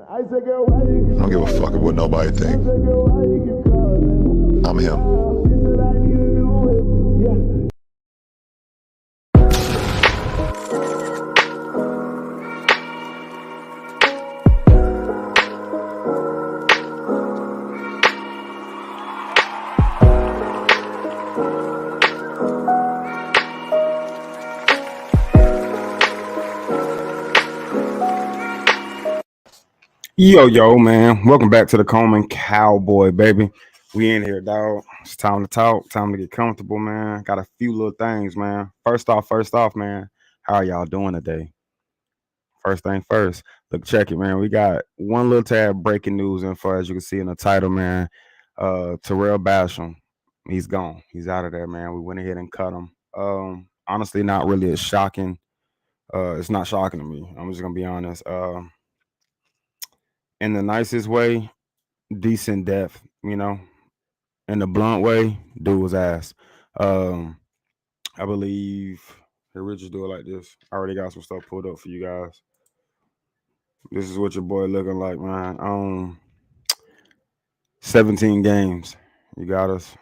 I don't give a fuck what nobody think. I'm him. Yo, man. Welcome back to the Coleman Cowboy, baby. We in here, dog. It's time to talk. Time to get comfortable, man. Got a few little things, man. First off, man. How are y'all doing today? First thing first. Look, check it, man. We got one little tab breaking news info, as you can see in the title, man. TARELL BASHAM. He's gone. He's out of there, man. We went ahead and cut him. Honestly, not really as shocking. It's not shocking to me. I'm just gonna be honest. In the nicest way, decent depth, you know. In the blunt way, dude was ass. I believe here, Richard, do it like this. I already got some stuff pulled up for you guys. This is what your boy looking like, man. 17 games. You got us.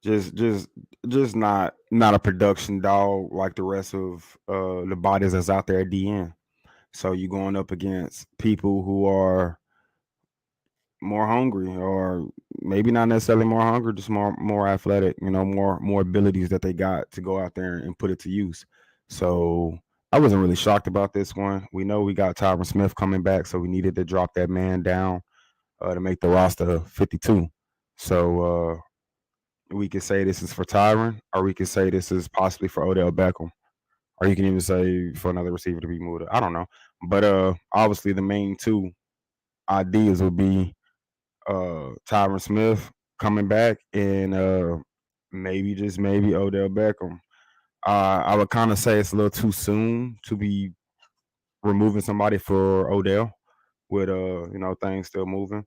just just just not a production dog like the rest of the bodies that's out there at DN. So you going up against people who are more hungry, or maybe not necessarily more hungry, just more athletic, more abilities that they got to go out there and put it to use. So I wasn't really shocked about this one. We know we got Tyron Smith coming back, so we needed to drop that man down to make the roster 52. So we could say this is for Tyron, or we could say this is possibly for Odell Beckham, or you can even say for another receiver to be moved. I don't know, but obviously the main two ideas would be Tyron Smith coming back, and maybe just maybe Odell Beckham. I would kind of say it's a little too soon to be removing somebody for Odell with things still moving.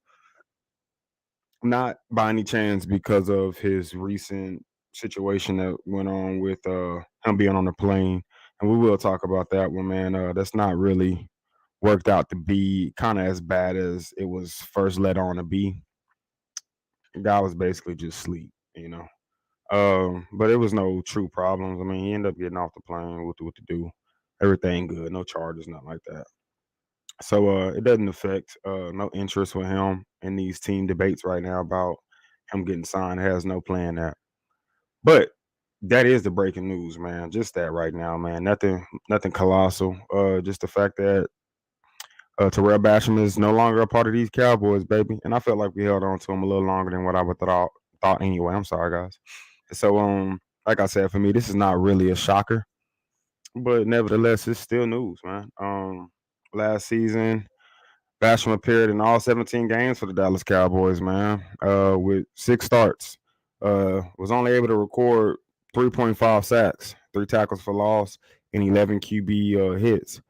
Not by any chance because of his recent situation that went on with him being on the plane, and we will talk about that one, man. That's not really worked out to be kind of as bad as it was first led on to be. The guy was basically just sleep. But it was no true problems. I mean, he ended up getting off the plane with what to do. Everything good, no charges, nothing like that. So it doesn't affect no interest with him in these team debates right now about him getting signed. It has no plan that. But that is the breaking news, man. Just that right now, man. Nothing colossal. Just the fact that Terrell Basham is no longer a part of these Cowboys, baby. And I felt like we held on to him a little longer than what I would thought anyway. I'm sorry, guys. So like I said, for me, this is not really a shocker, but nevertheless, it's still news, man. Last season, Basham appeared in all 17 games for the Dallas Cowboys, man, with 6 starts. Was only able to record 3.5 sacks, 3 tackles for loss, and 11 QB hits,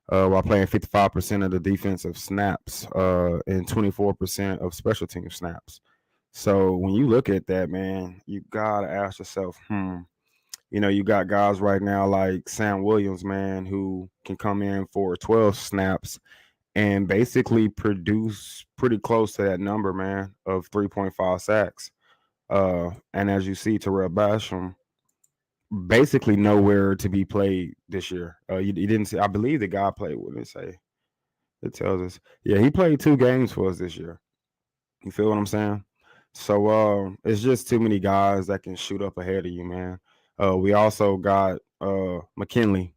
while playing 55% of the defensive snaps and 24% of special team snaps. So when you look at that, man, you gotta ask yourself, you got guys right now like Sam Williams, man, who can come in for 12 snaps and basically produce pretty close to that number, man, of 3.5 sacks. And as you see, Terrell Basham basically nowhere to be played this year. You didn't see, I believe the guy played, what did it say? It tells us, yeah, he played 2 games for us this year. You feel what I'm saying? So it's just too many guys that can shoot up ahead of you, man. We also got McKinley.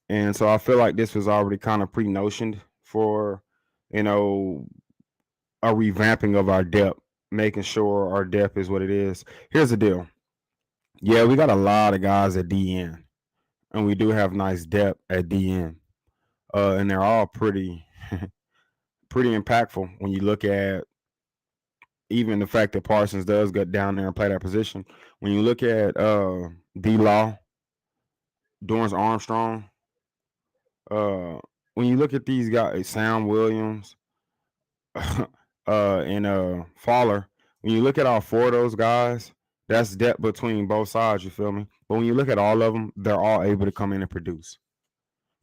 And so I feel like this was already kind of pre-notioned for, you know, a revamping of our depth, making sure our depth is what it is. Here's the deal. Yeah, we got a lot of guys at DN, and we do have nice depth at DN. And they're all pretty pretty impactful when you look at even the fact that Parsons does get down there and play that position. When you look at D Law, Dorrance Armstrong, when you look at these guys, Sam Williams, and Fowler, when you look at all 4 of those guys, that's depth between both sides, you feel me? But when you look at all of them, they're all able to come in and produce.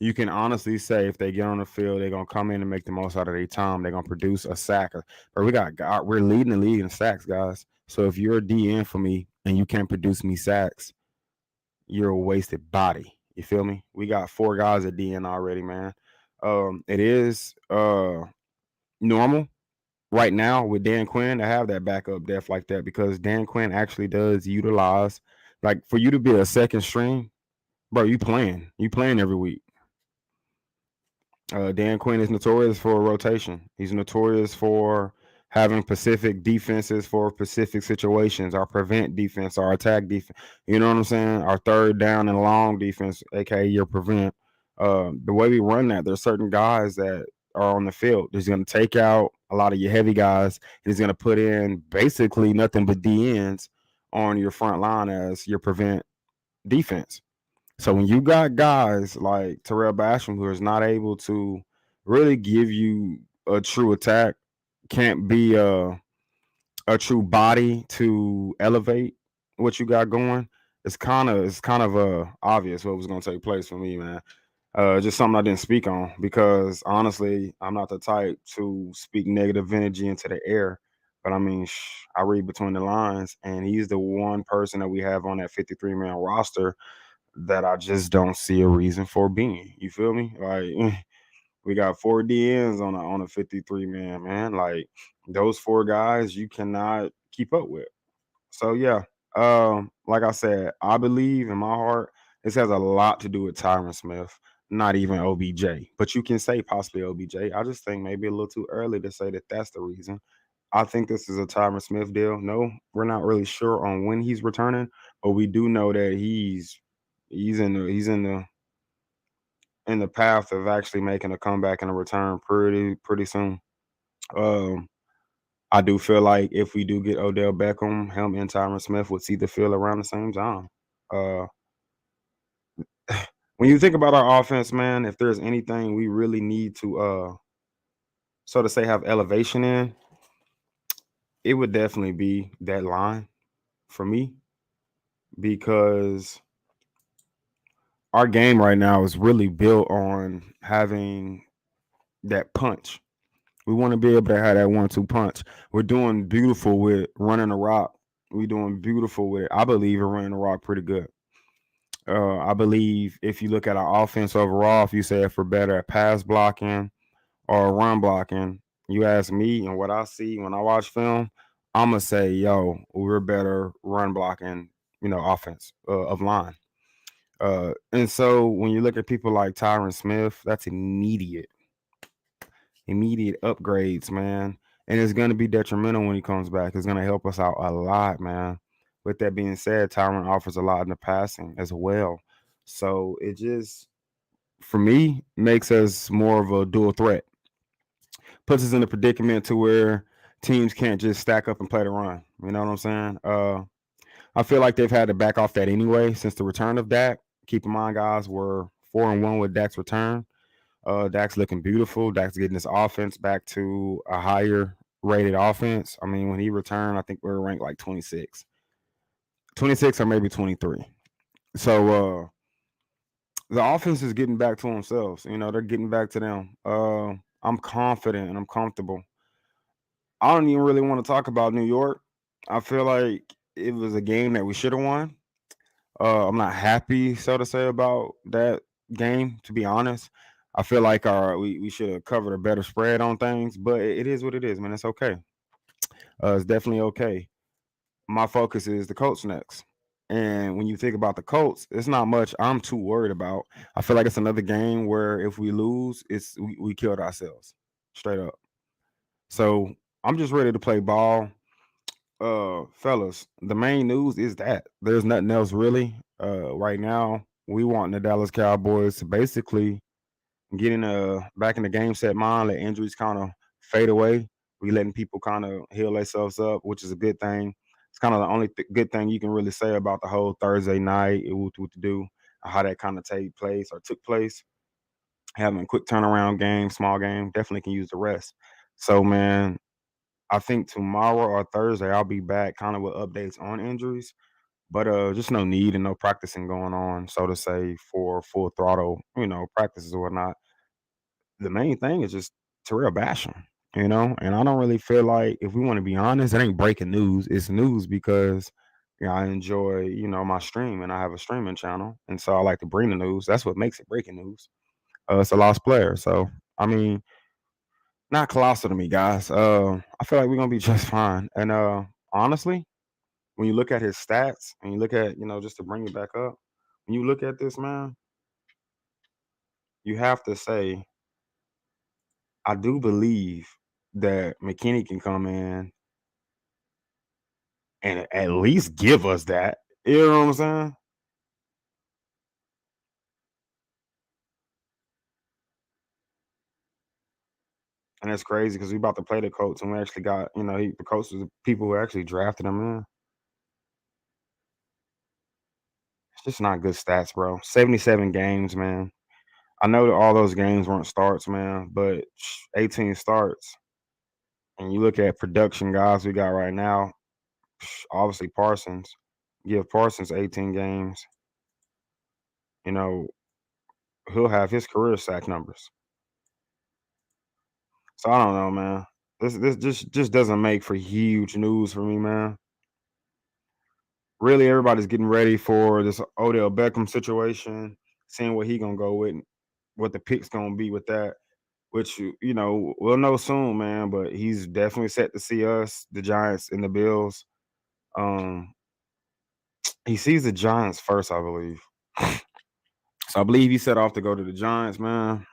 You can honestly say if they get on the field, they're gonna come in and make the most out of their time. They're gonna produce a sack. But we're leading the league in sacks, guys. So if you're a DN for me and you can't produce me sacks, you're a wasted body. You feel me? We got 4 guys at DN already, man. It is normal right now with Dan Quinn to have that backup depth like that, because Dan Quinn actually does utilize, like, for you to be a second string, bro, you playing every week. Dan Quinn is notorious for rotation. He's notorious for having specific defenses for specific situations. Our prevent defense, our attack defense. You know what I'm saying? Our third down and long defense, aka your prevent. The way we run that, there's certain guys that are on the field. He's going to take out a lot of your heavy guys, and he's going to put in basically nothing but DNs on your front line as your prevent defense. So when you got guys like Terrell Basham who is not able to really give you a true attack, can't be a true body to elevate what you got going, it's kind of obvious what was going to take place for me, man. Just something I didn't speak on because honestly, I'm not the type to speak negative energy into the air. But I mean, I read between the lines, and he's the one person that we have on that 53-man roster that I just don't see a reason for being. You feel me? Like we got four DNs on a 53 man, man. Like those four guys, you cannot keep up with. So yeah, like I said, I believe in my heart this has a lot to do with Tyron Smith, not even OBJ. But you can say possibly OBJ. I just think maybe a little too early to say that that's the reason. I think this is a Tyron Smith deal. No, we're not really sure on when he's returning, but we do know that he's in the path of actually making a comeback and a return pretty soon. Um, I do feel like if we do get Odell Beckham, him and Tyron Smith would see the field around the same time. Uh, when you think about our offense, man, if there's anything we really need to, so to say, have elevation in, it would definitely be that line for me because our game right now is really built on having that punch. We want to be able to have that 1-2 punch. We're doing beautiful with running the rock. We're doing beautiful with, I believe, in running the rock pretty good. I believe if you look at our offense overall, if you say if we're better at pass blocking or run blocking, you ask me and what I see when I watch film, I'm gonna say, yo, we're better run blocking, offense of line. And so when you look at people like Tyron Smith, that's immediate upgrades, man. And it's going to be detrimental when he comes back. It's going to help us out a lot, man. With that being said, Tyron offers a lot in the passing as well. So it just, for me, makes us more of a dual threat. Puts us in a predicament to where teams can't just stack up and play the run. You know what I'm saying? I feel like they've had to back off that anyway since the return of Dak. Keep in mind, guys, we're 4-1 with Dak's return. Dak's looking beautiful. Dak's getting his offense back to a higher rated offense. I mean, when he returned, I think we were ranked like 26. 26 or maybe 23. So the offense is getting back to themselves. They're getting back to them. I'm confident and I'm comfortable. I don't even really want to talk about New York. I feel like it was a game that we should have won. I'm not happy, so to say, about that game, to be honest. I feel like we should have covered a better spread on things, but it is what it is, man. It's okay. It's definitely okay. My focus is the Colts next. And when you think about the Colts, it's not much I'm too worried about. I feel like it's another game where if we lose, we killed ourselves. Straight up. So I'm just ready to play ball. Fellas, the main news is that there's nothing else really. Right now, we want the Dallas Cowboys to basically get in back in the game set mind, let injuries kind of fade away. We letting people kind of heal themselves up, which is a good thing. It's kind of the only good thing you can really say about the whole Thursday night, what to do, how that kind of take place or took place. Having a quick turnaround game, small game, definitely can use the rest. So, man, I think tomorrow or Thursday I'll be back kind of with updates on injuries, but just no need and no practicing going on, so to say, for full throttle, practices or whatnot. The main thing is just Terrell Basham, and I don't really feel like if we want to be honest, it ain't breaking news. It's news because I enjoy, my stream and I have a streaming channel. And so I like to bring the news. That's what makes it breaking news. It's a lost player. So I mean, not colossal to me, guys. I feel like we're gonna be just fine. And honestly, when you look at his stats and you look at, just to bring it back up, when you look at this man, you have to say, I do believe that McKinney can come in and at least give us that. You know what I'm saying? And it's crazy because we about to play the Colts and we actually got, the Colts was the people who actually drafted him in. It's just not good stats, bro. 77 games, man. I know that all those games weren't starts, man, but 18 starts. And you look at production guys we got right now, obviously Parsons. give Parsons 18 games, you know, he'll have his career sack numbers. So I don't know, man. This just doesn't make for huge news for me, man. Really, everybody's getting ready for this Odell Beckham situation, seeing what he gonna go with, what the pick's gonna be with that. Which we'll know soon, man. But he's definitely set to see us, the Giants and the Bills. Um, he sees the Giants first, I believe. So I believe he set off to go to the Giants, man.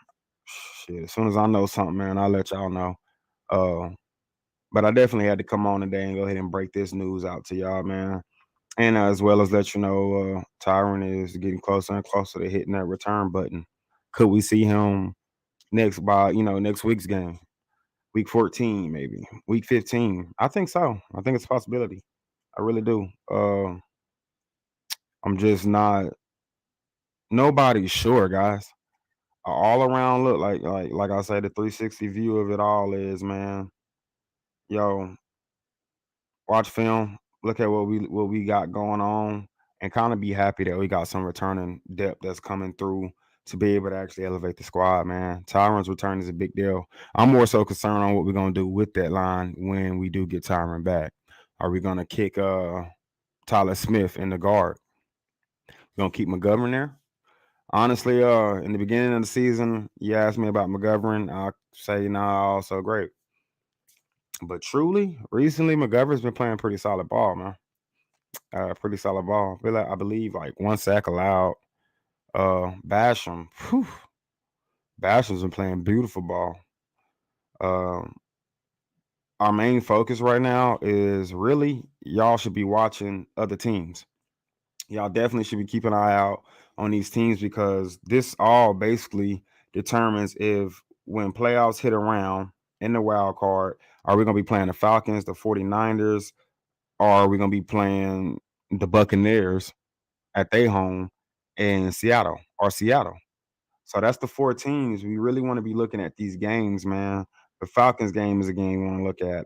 Shit, as soon as I know something, man, I'll let y'all know. Uh, but I definitely had to come on today and go ahead and break this news out to y'all, man. And as well as let you know, Tyron is getting closer and closer to hitting that return button. Could we see him next week's game? Week 14, maybe. Week 15. I think so. I think it's a possibility. I really do. I'm just not nobody's sure, guys. All around look like I say, the 360 view of it all is, man, yo, watch film, look at what we got going on, and kind of be happy that we got some returning depth that's coming through to be able to actually elevate the squad, man. Tyron's return is a big deal. I'm more so concerned on what we're gonna do with that line when we do get Tyron back. Are we gonna kick Tyler Smith in the guard? We're gonna keep McGovern there? Honestly, in the beginning of the season, you asked me about McGovern, I'll say nah, also great. But truly, recently McGovern's been playing pretty solid ball, man. Pretty solid ball. I believe like one sack allowed. Basham, Basham's been playing beautiful ball. Um, our main focus right now is really y'all should be watching other teams. Y'all definitely should be keeping an eye out on these teams because this all basically determines if when playoffs hit around in the wild card, are we going to be playing the Falcons, the 49ers, or are we going to be playing the Buccaneers at their home in Seattle? So that's the four teams. We really want to be looking at these games, man. The Falcons game is a game you want to look at.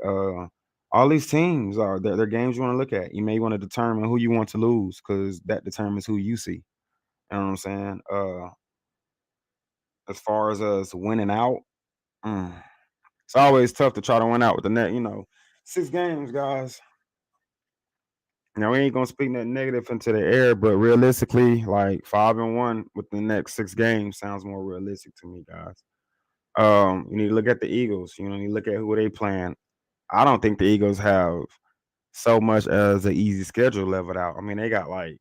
All these teams are they're games you want to look at. You may want to determine who you want to lose because that determines who you see. You know what I'm saying? As far as us winning out, mm, it's always tough to try to win out with the net. 6 games, guys. Now we ain't gonna speak that negative into the air, but realistically, like 5-1 with the next 6 games sounds more realistic to me, guys. You need to look at the Eagles. You need to look at who they playing. I don't think the Eagles have so much as an easy schedule leveled out. I mean, they got like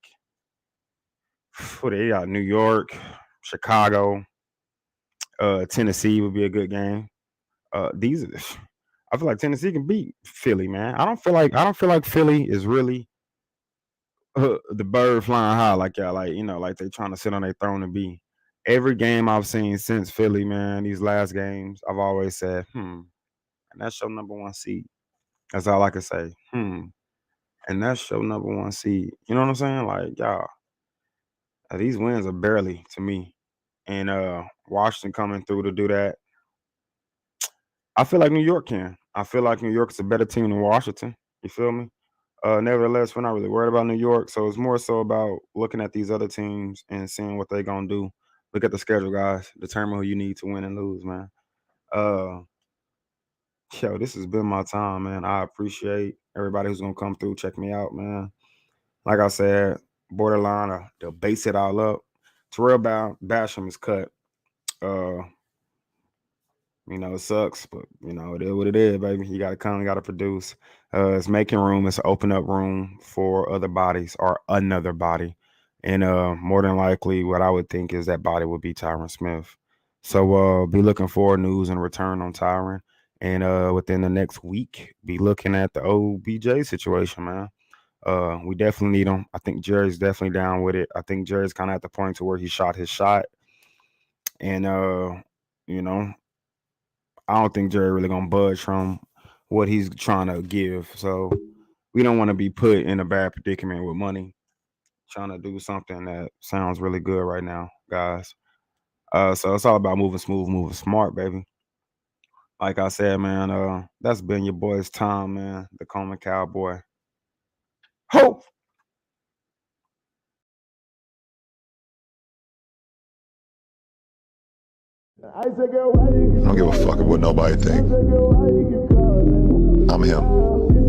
who they got New York, Chicago, Tennessee would be a good game. These I feel like Tennessee can beat Philly, man. I don't feel like Philly is really the bird flying high like y'all like they trying to sit on their throne and be. Every game I've seen since Philly, man, these last games, I've always said, and that's your number one seed. That's all I can say. And that's your number one seed. You know what I'm saying? Like, y'all, these wins are barely to me. And Washington coming through to do that. I feel like New York can. I feel like New York's a better team than Washington. You feel me? Nevertheless, we're not really worried about New York. So it's more so about looking at these other teams and seeing what they're gonna do. Look at the schedule, guys. Determine who you need to win and lose, man. Uh this has been my time, man. I appreciate everybody who's gonna come through, check me out, man. Like I said, borderline, they'll base it all up. Basham is cut. Uh, it sucks, but it is what it is, baby. You gotta come, you gotta produce. It's making room, it's open up room for other bodies or another body. And more than likely what I would think is that body would be Tyron Smith. So be looking for news and return on Tyron. And within the next week, be looking at the OBJ situation, man. We definitely need him. I think Jerry's definitely down with it. I think Jerry's kind of at the point to where he shot his shot, and you know, I don't think Jerry really gonna budge from what he's trying to give. So we don't want to be put in a bad predicament with money, trying to do something that sounds really good right now, guys. So it's all about moving smooth, moving smart, baby. Like I said, man, that's been your boy's time, man. The Coleman Cowboy. Hope. I don't give a fuck what nobody think. I'm him.